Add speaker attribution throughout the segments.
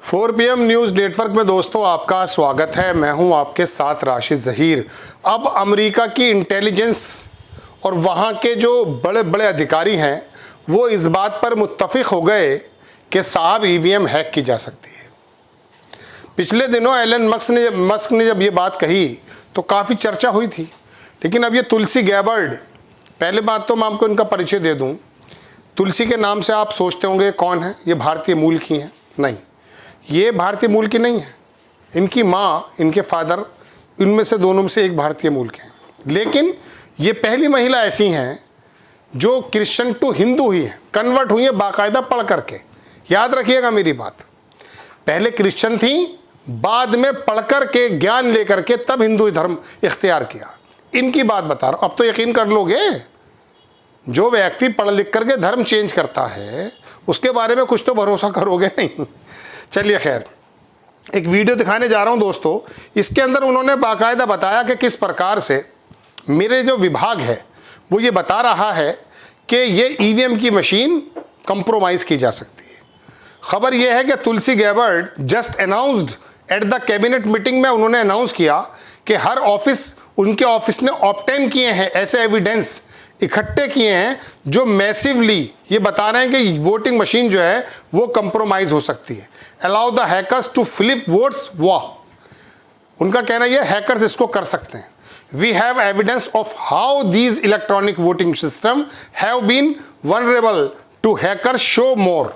Speaker 1: 4 PM news network में दोस्तों आपका स्वागत है। मैं हूं आपके साथ राशिद ज़हीर। अब अमेरिका की इंटेलिजेंस और वहां के जो बड़े बड़े अधिकारी हैं वो इस बात पर मुत्तफिक हो गए कि साहब ईवीएम हैक की जा सकती है। पिछले दिनों एलन मस्क ने जब ये बात कही तो काफ़ी चर्चा हुई थी, लेकिन अब ये तुलसी गैबर्ड, पहले बात तो मैं आपको इनका परिचय दे दूं। तुलसी के नाम से आप सोचते होंगे कौन है, ये भारतीय मूल की हैं। नहीं, ये भारतीय मूल की नहीं है। इनकी माँ, इनके फादर, इनमें से दोनों में से एक भारतीय मूल के हैं, लेकिन ये पहली महिला ऐसी हैं जो क्रिश्चियन टू हिंदू हुई है, कन्वर्ट हुई है बाकायदा पढ़ करके। याद रखिएगा मेरी बात, पहले क्रिश्चियन थी, बाद में पढ़ करके ज्ञान लेकर के तब हिंदू धर्म इख्तियार किया। इनकी बात बता रहा हूँ। अब तो यकीन कर लोगे, जो व्यक्ति पढ़ लिख करके धर्म चेंज करता है उसके बारे में कुछ तो भरोसा करोगे नहीं। चलिए खैर, एक वीडियो दिखाने जा रहा हूं दोस्तों। इसके अंदर उन्होंने बाकायदा बताया कि किस प्रकार से मेरे जो विभाग है वो ये बता रहा है कि ये ईवीएम की मशीन कंप्रोमाइज़ की जा सकती है। खबर यह है कि Tulsi Gabbard just announced at the cabinet meeting में उन्होंने अनाउंस किया कि हर ऑफिस, उनके ऑफिस ने ऑब्टेन किए हैं, ऐसे एविडेंस इकट्ठे किए हैं जो मैसिवली ये बता रहे हैं कि वोटिंग मशीन जो है वो कंप्रोमाइज हो सकती है। Allow the hackers to flip votes, वाह, उनका कहना यह हैकर्स इसको कर सकते हैं। We have evidence of how these electronic voting system have been vulnerable to hackers, show more.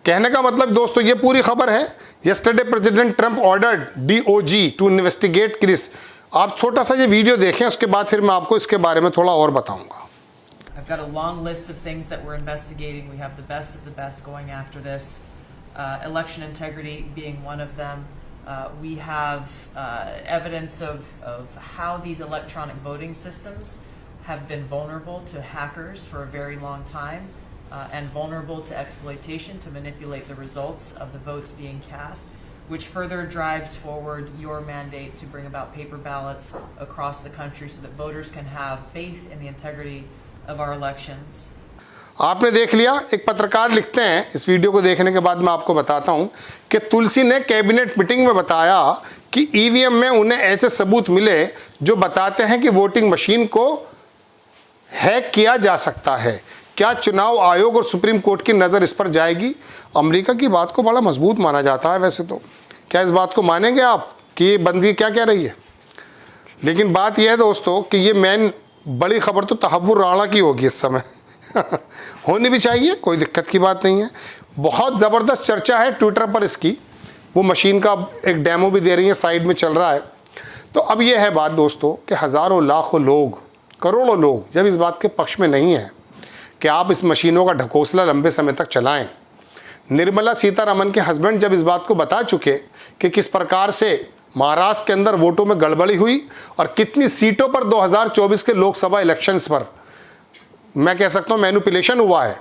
Speaker 1: कहने का मतलब दोस्तों ये पूरी खबर है। Yesterday president Trump ordered DOJ to investigate Chris. आप छोटा सा ये वीडियो देखें, उसके बाद फिर मैं आपको इसके बारे में थोड़ा और बताऊंगा।
Speaker 2: I've got a long list of things that we're investigating. We have the best of the best going after this. Election integrity being one of them. We have evidence of how these electronic voting systems have been vulnerable to hackers for a very long time and vulnerable to exploitation to manipulate the results of the votes being cast, which further drives forward your mandate to bring about paper ballots across the country so that voters can have faith in the integrity of our elections.
Speaker 1: आपने देख लिया, एक पत्रकार लिखते हैं, इस video को देखने के बाद मैं आपको बताता हूं कि तुलसी ने कैबिनेट मीटिंग में बताया कि ईवीएम में उन्हें ऐसे सबूत मिले जो बताते हैं कि वोटिंग मशीन को हैक किया जा सकता है। क्या चुनाव आयोग और सुप्रीम कोर्ट की नज़र इस पर जाएगी? अमेरिका की बात को बड़ा मजबूत माना जाता है वैसे तो। क्या इस बात को मानेंगे आप कि ये बंदी क्या कह रही है? लेकिन बात यह है दोस्तों कि ये मेन बड़ी खबर तो तहव्वुर राणा की होगी इस समय। होनी भी चाहिए, कोई दिक्कत की बात नहीं है। बहुत ज़बरदस्त चर्चा है ट्विटर पर इसकी। वो मशीन का एक डेमो भी दे रही है, साइड में चल रहा है। तो अब यह है बात दोस्तों कि हज़ारों लाखों लोग, करोड़ों लोग जब इस बात के पक्ष में नहीं हैं कि आप इस मशीनों का ढकोसला लंबे समय तक चलाएं। निर्मला सीतारमण के हस्बैंड जब इस बात को बता चुके कि किस प्रकार से महाराष्ट्र के अंदर वोटों में गड़बड़ी हुई और कितनी सीटों पर 2024 के लोकसभा इलेक्शंस पर मैं कह सकता हूँ मैनिपुलेशन हुआ है,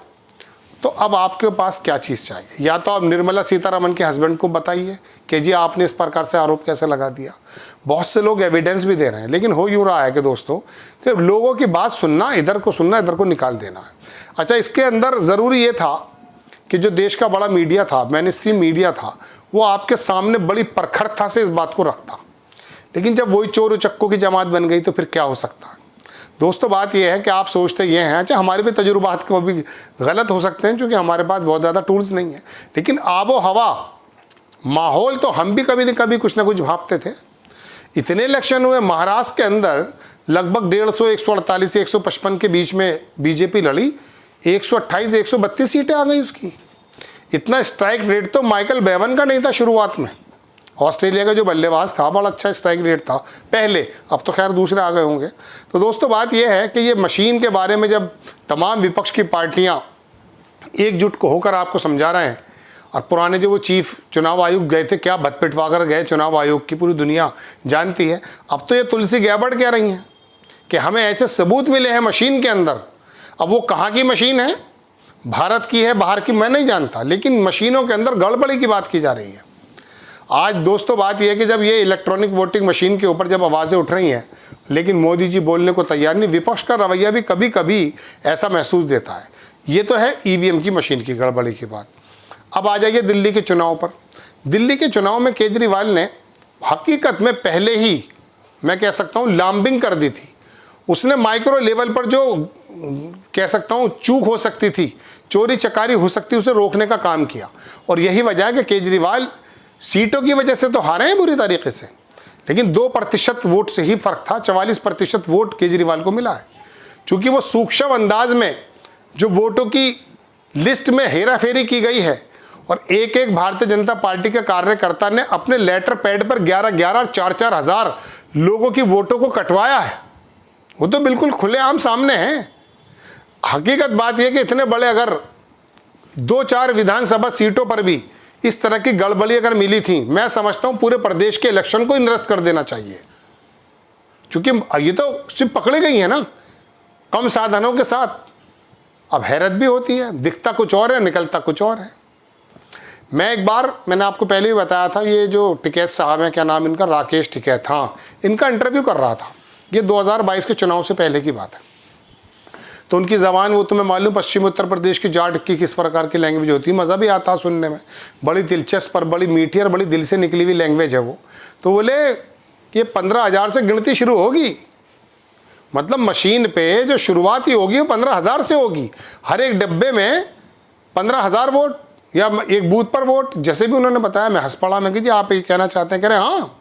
Speaker 1: तो अब आपके पास क्या चीज़ चाहिए? या तो आप निर्मला सीतारमण के हस्बैंड को बताइए कि जी आपने इस प्रकार से आरोप कैसे लगा दिया। बहुत से लोग एविडेंस भी दे रहे हैं, लेकिन हो यूँ रहा है कि दोस्तों कि लोगों की बात सुनना, इधर को सुनना, इधर को निकाल देना है। अच्छा, इसके अंदर ज़रूरी ये था कि जो देश का बड़ा मीडिया था, मेनस्ट्रीम मीडिया था, वो आपके सामने बड़ी प्रखरता से इस बात को रखता। लेकिन जब वही चोर चक्कों की जमात बन गई तो फिर क्या हो सकता है? दोस्तों बात यह है कि आप सोचते ये हैं, अच्छा हमारे भी तजुर्बात को भी गलत हो सकते हैं क्योंकि हमारे पास बहुत ज़्यादा टूल्स नहीं है, लेकिन आबो हवा, माहौल तो हम भी कभी न कभी कुछ ना कुछ भापते थे। इतने इलेक्शन हुए महाराष्ट्र के अंदर, लगभग 150, 148 या 155 के बीच में बीजेपी लड़ी, 128, 132 सीटें आ गई उसकी। इतना स्ट्राइक रेट तो माइकल बेवन का नहीं था शुरुआत में। ऑस्ट्रेलिया का जो बल्लेबाज था बड़ा अच्छा स्ट्राइक रेट था पहले, अब तो खैर दूसरे आ गए होंगे। तो दोस्तों बात यह है कि ये मशीन के बारे में जब तमाम विपक्ष की पार्टियां एकजुट को होकर आपको समझा रहे हैं, और पुराने जो वो चीफ चुनाव आयोग गए थे, क्या भटपिटवा कर गए चुनाव आयोग की, पूरी दुनिया जानती है। अब तो ये तुलसी गैबर्ड कह रही हैं कि हमें ऐसे सबूत मिले हैं मशीन के अंदर। अब वो कहाँ की मशीन है, भारत की है, बाहर की, मैं नहीं जानता, लेकिन मशीनों के अंदर गड़बड़ी की बात की जा रही है। आज दोस्तों बात यह है कि जब ये इलेक्ट्रॉनिक वोटिंग मशीन के ऊपर जब आवाज़ें उठ रही हैं, लेकिन मोदी जी बोलने को तैयार नहीं। विपक्ष का रवैया भी कभी कभी ऐसा महसूस देता है। ये तो है ईवीएम की मशीन की गड़बड़ी की बात। अब आ जाइए दिल्ली के चुनाव पर। दिल्ली के चुनाव में केजरीवाल ने हकीकत में पहले ही मैं कह सकता हूँ लाम्बिंग कर दी थी। उसने माइक्रो लेवल पर जो कह सकता हूँ चूक हो सकती थी, चोरी चकारी हो सकती, उसे रोकने का काम किया। और यही वजह है कि केजरीवाल सीटों की वजह से तो हारे हैं बुरी तरीके से, लेकिन 2% वोट से ही फर्क था। 44% वोट केजरीवाल को मिला है। चूंकि वो सूक्ष्म अंदाज में जो वोटों की लिस्ट में हेरा फेरी की गई है और एक एक भारतीय जनता पार्टी के कार्यकर्ता ने अपने लेटर पैड पर 11-11 4-4 हज़ार लोगों की वोटों को कटवाया है, वो तो बिल्कुल खुलेआम सामने है। हकीकत बात यह कि इतने बड़े अगर 2-4 विधानसभा सीटों पर भी इस तरह की गड़बड़ी अगर मिली थी, मैं समझता हूं पूरे प्रदेश के इलेक्शन को निरस्त कर देना चाहिए। क्योंकि ये तो सिर्फ पकड़ी गई है ना कम साधनों के साथ। अब हैरत भी होती है, दिखता कुछ और है, निकलता कुछ और है। मैं एक बार, मैंने आपको पहले भी बताया था, ये जो टिकैत साहब हैं, क्या नाम इनका, राकेश टिकैत, हाँ, इनका इंटरव्यू कर रहा था। ये 2022 के चुनाव से पहले की बात है। तो उनकी ज़बान, वो तुम्हें मालूम पश्चिमी उत्तर प्रदेश की जाट की किस प्रकार की लैंग्वेज होती है, मज़ा भी आता है सुनने में, बड़ी दिलचस्प और बड़ी मीठी और बड़ी दिल से निकली हुई लैंग्वेज है वो। तो बोले ये 15,000 से गिनती शुरू होगी, मतलब मशीन पे जो शुरुआत ही होगी वो 15,000 से होगी। हर एक डब्बे में 15,000 वोट या एक बूथ पर वोट, जैसे भी उन्होंने बताया। मैं हंस पड़ा, मैं कि जी आप ये कहना चाहते हैं? कह रहे हाँ।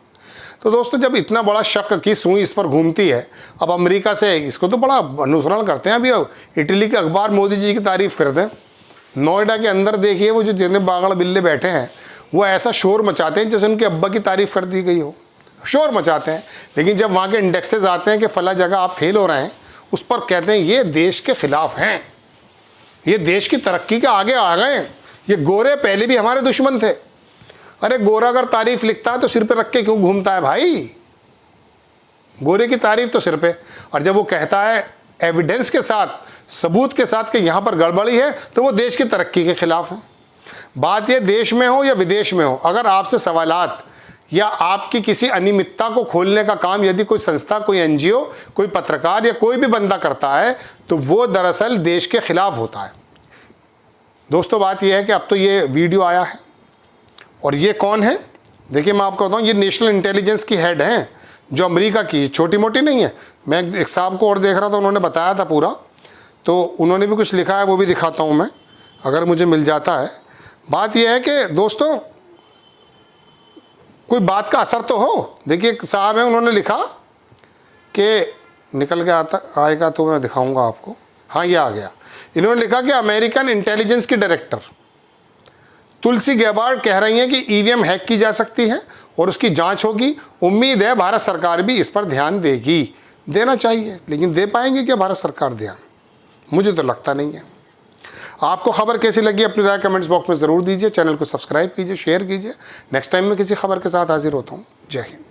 Speaker 1: तो दोस्तों, जब इतना बड़ा शक की सुई इस पर घूमती है, अब अमेरिका से इसको तो बड़ा अनुसरण करते हैं। अभी इटली के अखबार मोदी जी की तारीफ करते हैं। नोएडा के अंदर देखिए वो जो जितने बागड़ बिल्ले बैठे हैं वो ऐसा शोर मचाते हैं जैसे उनके अब्बा की तारीफ कर दी गई हो, शोर मचाते हैं। लेकिन जब वहाँ के इंडेक्सेस आते हैं कि फला जगह आप फेल हो रहे हैं, उस पर कहते हैं ये देश के खिलाफ हैं, ये देश की तरक्की के आगे आ गए, ये गोरे पहले भी हमारे दुश्मन थे। अरे गोरा अगर तारीफ लिखता है तो सिर पे रख के क्यों घूमता है भाई? गोरे की तारीफ तो सिर पे। और जब वो कहता है एविडेंस के साथ, सबूत के साथ कि यहाँ पर गड़बड़ी है, तो वो देश की तरक्की के खिलाफ है। बात ये देश में हो या विदेश में हो, अगर आपसे सवालात या आपकी किसी अनियमितता को खोलने का काम यदि कोई संस्था, कोई एनजीओ, कोई पत्रकार या कोई भी बंदा करता है, तो वो दरअसल देश के खिलाफ होता है। दोस्तों, बात यह है कि अब तो ये वीडियो आया है, और ये कौन है? देखिए, मैं आपको बताऊं, ये नेशनल इंटेलिजेंस की हेड हैं, जो अमेरिका की, छोटी मोटी नहीं है। मैं एक साहब को और देख रहा था, उन्होंने बताया था पूरा, तो उन्होंने भी कुछ लिखा है, वो भी दिखाता हूं मैं, अगर मुझे मिल जाता है। बात यह है कि दोस्तों, कोई बात का असर तो हो। देखिए, एक साहब है, उन्होंने लिखा कि निकल के आएगा तो मैं दिखाऊंगा आपको। हाँ, ये आ गया। इन्होंने लिखा कि अमेरिकन इंटेलिजेंस की डायरेक्टर तुलसी गैबार्ड कह रही हैं कि ईवीएम हैक की जा सकती है और उसकी जांच होगी। उम्मीद है भारत सरकार भी इस पर ध्यान देगी। देना चाहिए, लेकिन दे पाएंगे क्या भारत सरकार ध्यान? मुझे तो लगता नहीं है। आपको खबर कैसी लगी अपनी राय कमेंट्स बॉक्स में ज़रूर दीजिए। चैनल को सब्सक्राइब कीजिए, शेयर कीजिए। नेक्स्ट टाइम मैं किसी खबर के साथ हाजिर होता हूँ। जय हिंद।